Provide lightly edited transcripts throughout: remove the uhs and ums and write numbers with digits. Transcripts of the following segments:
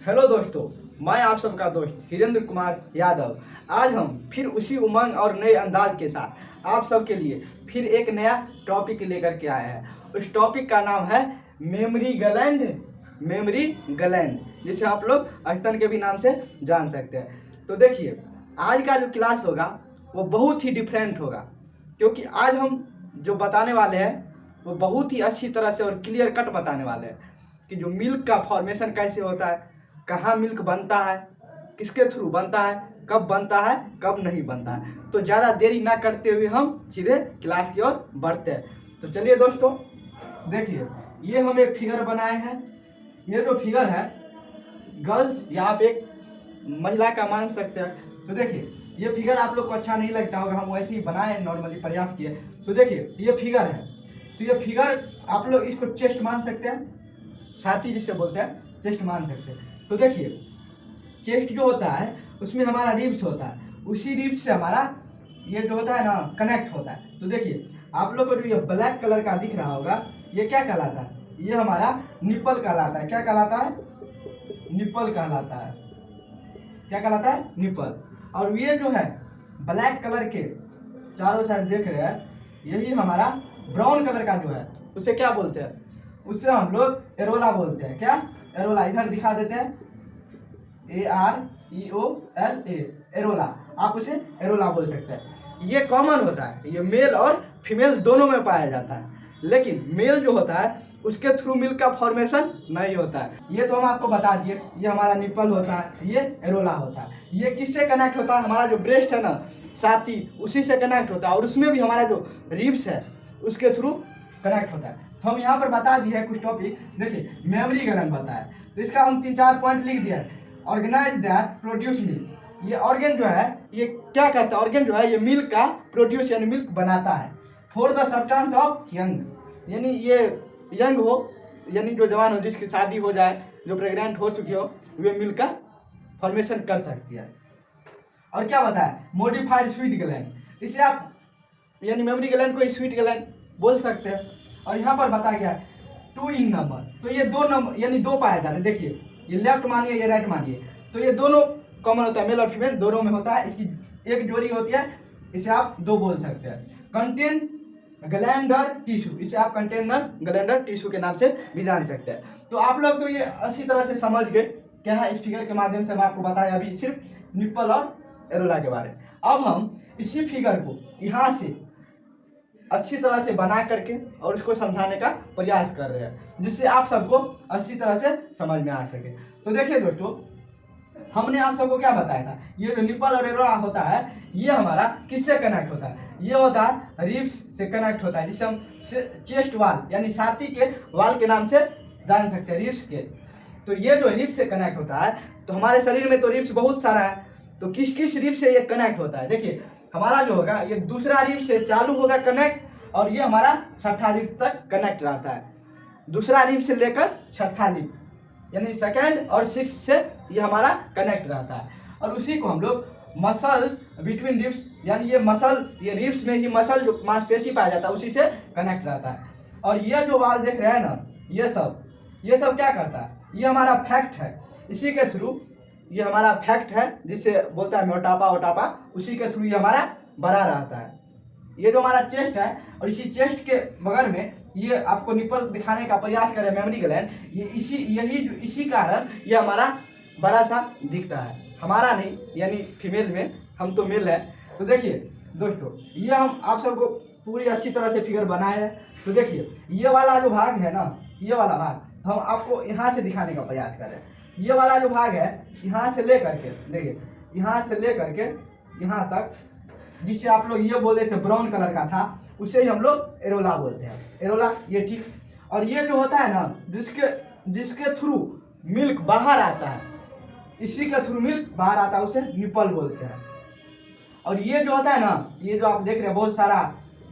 Hello दोस्तों, मैं आप सबका दोस्त हिरेंद्र कुमार यादव। आज हम फिर उसी उमंग और नए अंदाज के साथ आप सबके लिए फिर एक नया टॉपिक लेकर के आए हैं। उस टॉपिक का नाम है मेमोरी ग्लैंड। मेमोरी ग्लैंड जिसे आप लोग स्तन के भी नाम से जान सकते हैं। तो देखिए, आज का जो क्लास होगा वो बहुत ही डिफरेंट होगा, क्योंकि आज हम जो बताने वाले हैं वो बहुत ही अच्छी तरह से और क्लियर कट बताने वाले हैं कि जो मिल्क का फॉर्मेशन कैसे होता है, कहाँ मिल्क बनता है, किसके थ्रू बनता है, कब बनता है, कब नहीं बनता है। तो ज़्यादा देरी ना करते हुए हम सीधे क्लास की ओर बढ़ते हैं। तो चलिए दोस्तों, देखिए ये हम एक फिगर बनाए हैं। ये जो फिगर है गर्ल्स या आप एक महिला का मान सकते हैं। तो देखिए ये फिगर आप लोग को अच्छा नहीं लगता होगा, हम वैसे ही बनाए, नॉर्मली प्रयास किए। तो देखिए ये फिगर है, तो ये फिगर आप लोग इसको चेस्ट मान सकते हैं, छाती जिसे बोलते हैं चेस्ट मान सकते हैं। तो देखिए चेस्ट जो होता है उसमें हमारा रिब्स होता है, उसी रिब्स से हमारा ये जो होता है ना कनेक्ट होता है। तो देखिए आप लोग को जो ये ब्लैक कलर का दिख रहा होगा ये क्या कहलाता है? ये हमारा निप्पल कहलाता है। क्या कहलाता है? निप्पल कहलाता है। क्या कहलाता है? निप्पल। और ये जो है ब्लैक कलर के चारों साइड देख रहे हैं, यही हमारा ब्राउन कलर का जो है उसे क्या बोलते हैं? उससे हम लोग एरोला बोलते हैं। क्या? एरोला। इधर दिखा देते हैं, AREOLA, एरोला। आप उसे एरोला बोल सकते हैं। ये कॉमन होता है, ये मेल और फीमेल दोनों में पाया जाता है, लेकिन मेल जो होता है उसके थ्रू मिल्क का फॉर्मेशन नहीं होता है। ये तो हम आपको बता दिए, ये हमारा निप्पल होता है, ये एरोला होता है। ये किससे कनेक्ट होता है? हमारा जो ब्रेस्ट है ना साथी, उसी से कनेक्ट होता है, और उसमें भी हमारा जो रिब्स है उसके थ्रू कनेक्ट होता है। तो हम यहाँ पर बता दिए है कुछ टॉपिक। देखिए मेमोरी ग्लैंड बताया, तो इसका हम 3-4 पॉइंट लिख दिया। Organize that produce milk. ये ऑर्गेन जो है ये क्या करता है? ऑर्गेन जो है ये मिल्क का प्रोड्यूस यानी मिल्क बनाता है for the substance of young, यानी ये यंग हो, यानी जो जवान हो, जिसकी शादी हो जाए, जो प्रेग्नेंट हो चुकी हो, वे मिल्क का फॉर्मेशन कर सकती है। और क्या बताया? Modified sweet gland. इसे आप यानी मेमोरी ग्लैंड को स्वीट ग्लैंड बोल सकते हैं। और यहाँ पर बताया गया है 2 इन नंबर, तो ये 2 नंबर यानी 2 पाए जाते हैं। देखिए ये लेफ्ट मानिए, ये राइट मानिए, तो ये दोनों कॉमन होता है, मेल और फीमेल दोनों में होता है। इसकी एक जोड़ी होती है, इसे आप 2 बोल सकते हैं। कंटेन ग्लैंडर टिश्यू, इसे आप कंटेनर ग्लैंडर टिश्यू के नाम से भी जान सकते हैं। तो आप लोग तो ये अच्छी तरह से समझ गए क्या है। इस फिगर के माध्यम से मैं आपको बताया अभी सिर्फ निप्पल और एरोला के बारे में। अब हम इसी फिगर को यहाँ से अच्छी तरह से बना करके और उसको समझाने का प्रयास कर रहे हैं, जिससे आप सबको अच्छी तरह से समझ में आ सके। तो देखिए दोस्तों, हमने आप सबको क्या बताया था? ये जो निप्पल और एरोला होता है ये हमारा किससे कनेक्ट होता है? ये होता है रिब्स से कनेक्ट होता है, जिसे हम चेस्ट वाल यानी छाती के वाल के नाम से जान सकते हैं, रिब्स के। तो ये जो रिब्स से कनेक्ट होता है, तो हमारे शरीर में तो रिब्स बहुत सारा है, तो किस किस रिब्स से ये कनेक्ट होता है? देखिए हमारा जो होगा ये दूसरा रिब्स से चालू होगा कनेक्ट, और ये हमारा छठा रिब्स तक कनेक्ट रहता है। दूसरा रिब्स से लेकर छठा रिब्स यानी सेकंड और 6 से ये हमारा कनेक्ट रहता है। और उसी को हम लोग मसल्स बिटवीन रिब्स, यानी ये मसल, ये रिब्स में ही मसल जो मांसपेशी पाया जाता है उसी से कनेक्ट रहता है। और ये जो वाल देख रहे हैं ना, ये सब क्या करता है? ये हमारा फैक्ट है, इसी के थ्रू ये हमारा फैक्ट है, जिससे बोलता है मोटापा, उसी के थ्रू ये हमारा बड़ा रहता है। ये जो हमारा चेस्ट है, और इसी चेस्ट के बगल में ये आपको निप्पल दिखाने का प्रयास करें मेमोरी ग्लैंड, ये इसी कारण ये हमारा बड़ा सा दिखता है, हमारा नहीं, यानी फीमेल में, हम तो मेल है। तो देखिए दोस्तों, ये हम आप सबको पूरी अच्छी तरह से फिगर बनाए हैं। तो देखिए ये वाला जो भाग है ना, ये वाला भाग तो हम आपको यहाँ से दिखाने का प्रयास कर रहे हैं। ये वाला जो भाग है यहाँ से ले करके, देखिए यहाँ से ले करके यहाँ तक, जिसे आप लोग ये बोलते थे ब्राउन कलर का था, उसे ही हम लोग एरोला बोलते हैं, एरोला। ये ठीक। और ये जो होता है ना जिसके थ्रू मिल्क बाहर आता है, इसी के थ्रू मिल्क बाहर आता है, उसे निप्पल बोलते हैं। और ये जो होता है ना, ये जो आप देख रहे हैं बहुत सारा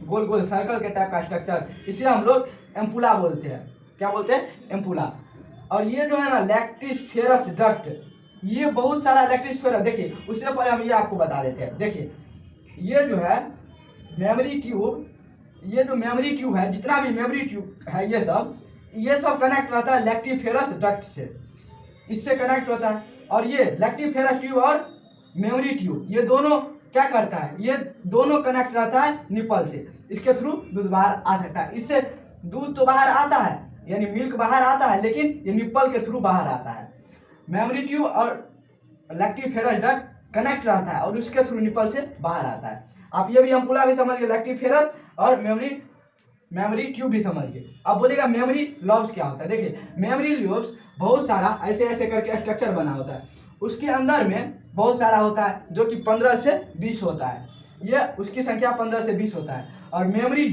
गोल गोल सर्कल के टाइप का स्ट्रक्चर, इसे हम लोग एम्पुला बोलते हैं। क्या बोलते हैं? एम्पुला। और ये जो है ना लैक्टिस्फेरस डक्ट, ये बहुत सारा लैक्टिस्फेरस, देखिए उससे पहले हम ये आपको बता देते हैं। देखिए ये जो है मेमोरी ट्यूब, ये जो मेमोरी ट्यूब है, जितना भी मेमोरी ट्यूब है ये सब कनेक्ट रहता है लैक्टिस्फेरस डक्ट से। इससे कनेक्ट होता है। और ये लैक्टिफेरस ट्यूब और मेमोरी ट्यूब, ये दोनों क्या करता है, ये दोनों कनेक्ट रहता है निपल से, इसके थ्रू दूध बाहर आ सकता है। इससे दूध तो बाहर आता है, यानी मिल्क बाहर आता है, लेकिन ये निपल के थ्रू बाहर आता है। मेमोरी ट्यूब और लैक्टिफेरस डक्ट कनेक्ट रहता है और उसके थ्रू निपल से बाहर आता है। आप ये भी अम्पुला भी समझ गए, लैक्टिफेरस और मेमोरी ट्यूब भी समझ गए। अब बोलेगा मेमोरी लॉब्स क्या होता है। देखिए मेमोरी लॉब्स बहुत सारा ऐसे ऐसे करके स्ट्रक्चर बना होता है, उसके अंदर में बहुत सारा होता है जो कि 15 से 20 होता है, ये उसकी संख्या 15 से 20 होता है। और मेमोरी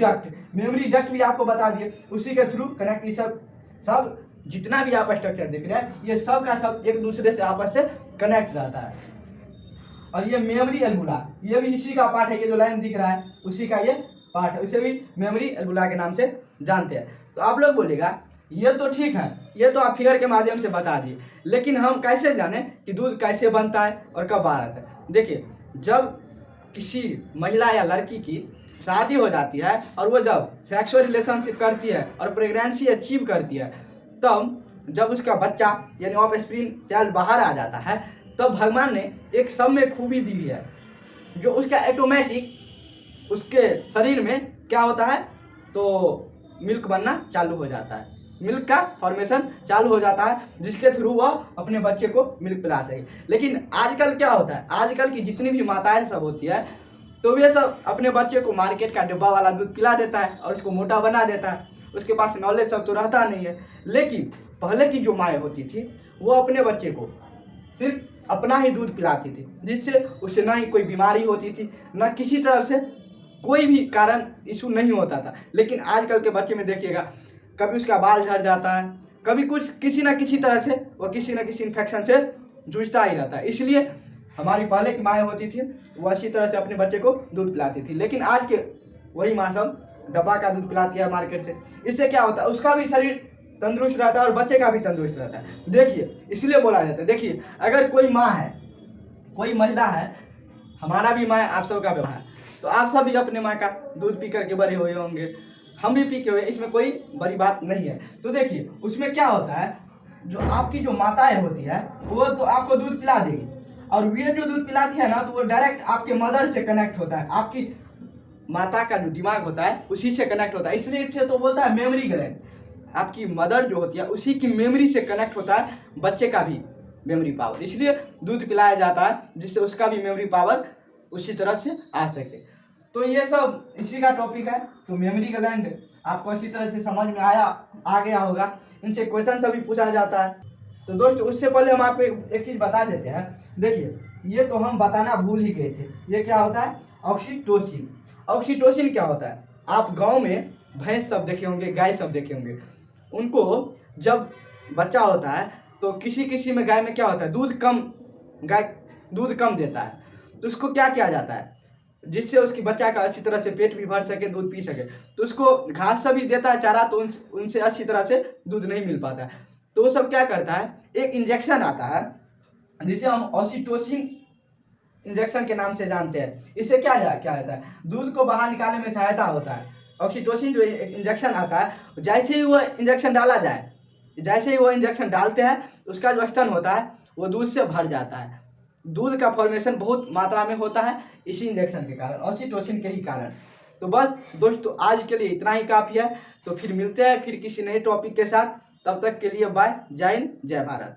डक्ट भी आपको बता दिए, उसी के थ्रू कनेक्ट, ये सब जितना भी आप स्ट्रक्चर देख रहे हैं ये सब का सब एक दूसरे से आपस से कनेक्ट रहता है। और ये मेमोरी एल्बुला, ये भी इसी का पार्ट है, ये जो लाइन दिख रहा है उसी का ये पार्ट है, उसे भी मेमोरी एल्बुला के नाम से जानते हैं। तो आप लोग बोलेगा ये तो ठीक है, ये तो आप फिगर के माध्यम से बता दिए, लेकिन हम कैसे जाने कि दूध कैसे बनता है और कब बाहर आता है। देखिए जब किसी महिला या लड़की की शादी हो जाती है और वो जब सेक्सुअल रिलेशनशिप करती है और प्रेगनेंसी अचीव करती है, तब जब उसका बच्चा यानी ऑफस्प्रिंग चाइल्ड बाहर आ जाता है, तब भगवान ने एक सब में खूबी दी है जो उसका ऑटोमेटिक उसके शरीर में क्या होता है, तो मिल्क बनना चालू हो जाता है, मिल्क का फॉर्मेशन चालू हो जाता है, जिसके थ्रू वह अपने बच्चे को मिल्क पिला सके। लेकिन आजकल क्या होता है, आजकल की जितनी भी माताएं सब होती है, तो वे सब अपने बच्चे को मार्केट का डिब्बा वाला दूध पिला देता है और उसको मोटा बना देता है, उसके पास नॉलेज सब तो रहता नहीं है। लेकिन पहले की जो माएँ होती थी वो अपने बच्चे को सिर्फ अपना ही दूध पिलाती थी, जिससे उसे ना ही कोई बीमारी होती थी, ना किसी तरफ से कोई भी कारण इशू नहीं होता था। लेकिन आजकल के बच्चे में देखिएगा, कभी उसका बाल झड़ जाता है, कभी कुछ किसी ना किसी तरह से वो किसी ना किसी इन्फेक्शन से जूझता ही रहता है। इसलिए हमारी पहले की माएँ होती थी वो अच्छी तरह से अपने बच्चे को दूध पिलाती थी, लेकिन आज के वही माँ सब डब्बा का दूध पिलाती है मार्केट से। इससे क्या होता है, उसका भी शरीर तंदुरुस्त रहता है और बच्चे का भी तंदुरुस्त रहता है। देखिए इसलिए बोला जाता है, देखिए अगर कोई माँ है, कोई महिला है, हमारा भी माँ आप सबका भी माँ है, तो आप सब भी अपने माँ का दूध पी करके बड़े हुए होंगे, हम भी पी के हुए, इसमें कोई बड़ी बात नहीं है। तो देखिए उसमें क्या होता है, जो आपकी जो माताएं होती है वो तो आपको दूध पिला देगी, और वे जो दूध पिलाती है ना, तो वो डायरेक्ट आपके मदर से कनेक्ट होता है, आपकी माता का जो दिमाग होता है उसी से कनेक्ट होता है। इसलिए इसे तो बोलता है मेमोरी ग्लैंड। आपकी मदर जो होती है उसी की मेमोरी से कनेक्ट होता है बच्चे का भी मेमोरी पावर, इसलिए दूध पिलाया जाता है जिससे उसका भी मेमोरी पावर उसी तरह से आ सके। तो ये सब इसी का टॉपिक है। तो मेमोरी ग्लैंड आपको इसी तरह से समझ में आ गया होगा, इनसे क्वेश्चन सभी पूछा जाता है। तो दोस्तों उससे पहले हम आपको एक चीज़ बता देते हैं। देखिए ये तो हम बताना भूल ही गए थे, ये क्या होता है, ऑक्सीटोसिन। ऑक्सीटोसिन क्या होता है, आप गांव में भैंस सब देखे होंगे, गाय सब देखे होंगे, उनको जब बच्चा होता है तो किसी किसी में गाय में क्या होता है, गाय दूध कम देता है, तो उसको क्या किया जाता है, जिससे उसकी बच्चा का अच्छी तरह से पेट भी भर सके, दूध पी सके, तो उसको घास से भी देता है चारा, तो उनसे अच्छी तरह से दूध नहीं मिल पाता है। तो वो सब क्या करता है, एक इंजेक्शन आता है जिसे हम ऑक्सीटोसिन इंजेक्शन के नाम से जानते हैं। इससे क्या होता है, दूध को बाहर निकालने में सहायता होता है। ऑक्सीटोसिन जो इंजेक्शन आता है, जैसे ही वो इंजेक्शन डाला जाए, जैसे ही वो इंजेक्शन डालते हैं, उसका जो स्तन होता है वो दूध से भर जाता है। दूध का फॉर्मेशन बहुत मात्रा में होता है इसी इंजेक्शन के कारण, ऑक्सीटोसिन के ही कारण। तो बस दोस्तों आज के लिए इतना ही काफ़ी है। तो फिर मिलते हैं फिर किसी नए टॉपिक के साथ, तब तक के लिए बाय, जय हिंद, जय भारत।